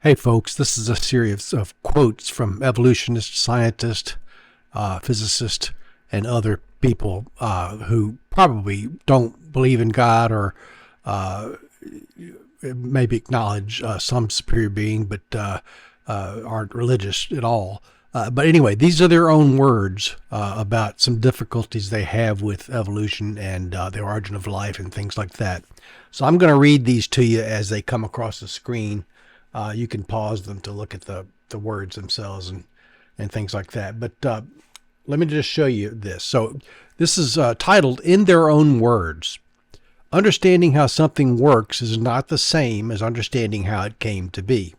Hey folks, this is a series of quotes from evolutionists, scientists, physicists, and other people who probably don't believe in God or maybe acknowledge some superior being, but aren't religious at all. But anyway, these are their own words about some difficulties they have with evolution and the origin of life and things like that. So I'm going to read these to you as they come across the screen. You can pause them to look at the words themselves and things like that. But let me just show you this. So this is titled In Their Own Words. Understanding how something works is not the same as understanding how it came to be.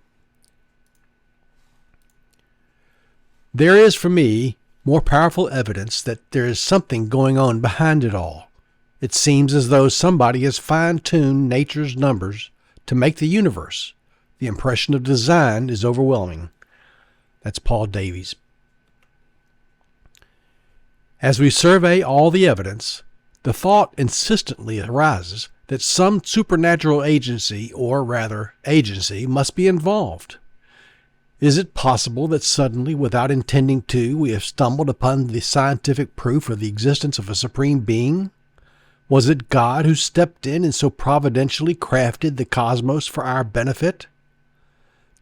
There is, for me, more powerful evidence that there is something going on behind it all. It seems as though somebody has fine-tuned nature's numbers to make the universe. The impression of design is overwhelming. That's Paul Davies. As we survey all the evidence, the thought insistently arises that some supernatural agency, or rather agency, must be involved. Is it possible that suddenly, without intending to, we have stumbled upon the scientific proof of the existence of a supreme being? Was it God who stepped in and so providentially crafted the cosmos for our benefit?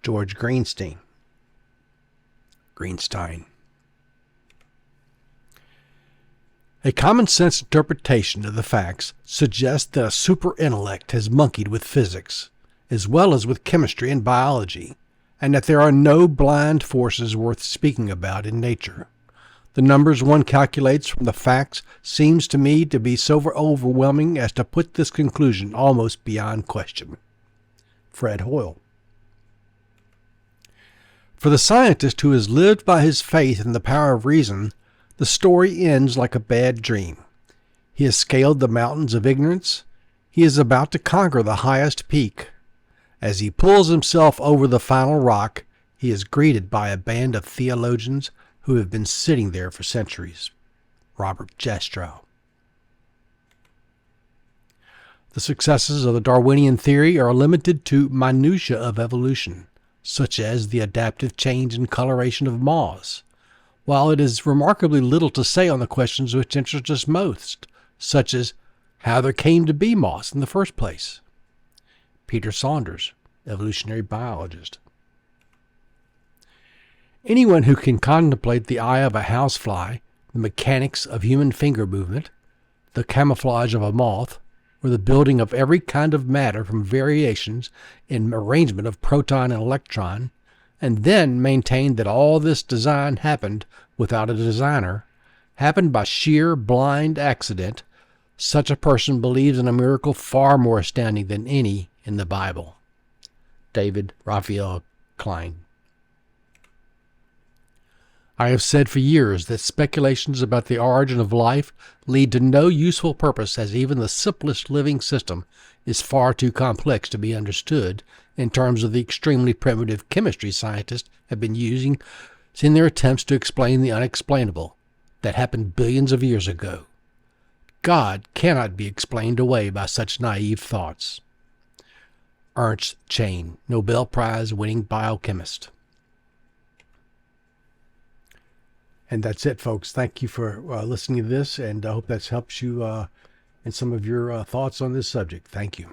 George Greenstein. A common-sense interpretation of the facts suggests that a super-intellect has monkeyed with physics, as well as with chemistry and biology, and that there are no blind forces worth speaking about in nature. The numbers one calculates from the facts seems to me to be so overwhelming as to put this conclusion almost beyond question. Fred Hoyle. For the scientist who has lived by his faith in the power of reason, the story ends like a bad dream. He has scaled the mountains of ignorance. He is about to conquer the highest peak. As he pulls himself over the final rock, he is greeted by a band of theologians who have been sitting there for centuries. Robert Jastrow. The successes of the Darwinian theory are limited to minutiae of evolution, such as the adaptive change in coloration of moths, while it is remarkably little to say on the questions which interest us most, such as how there came to be moths in the first place. Peter Saunders, evolutionary biologist. Anyone who can contemplate the eye of a housefly, the mechanics of human finger movement, the camouflage of a moth, or the building of every kind of matter from variations in arrangement of proton and electron, and then maintain that all this design happened without a designer, happened by sheer blind accident, such a person believes in a miracle far more astounding than any in the Bible. David Raphael Klein. I have said for years that speculations about the origin of life lead to no useful purpose, as even the simplest living system is far too complex to be understood in terms of the extremely primitive chemistry scientists have been using in their attempts to explain the unexplainable that happened billions of years ago. God cannot be explained away by such naive thoughts. Ernst Chain, Nobel Prize-winning biochemist. And that's it, folks. Thank you for listening to this, and I hope that helps you in some of your thoughts on this subject. Thank you.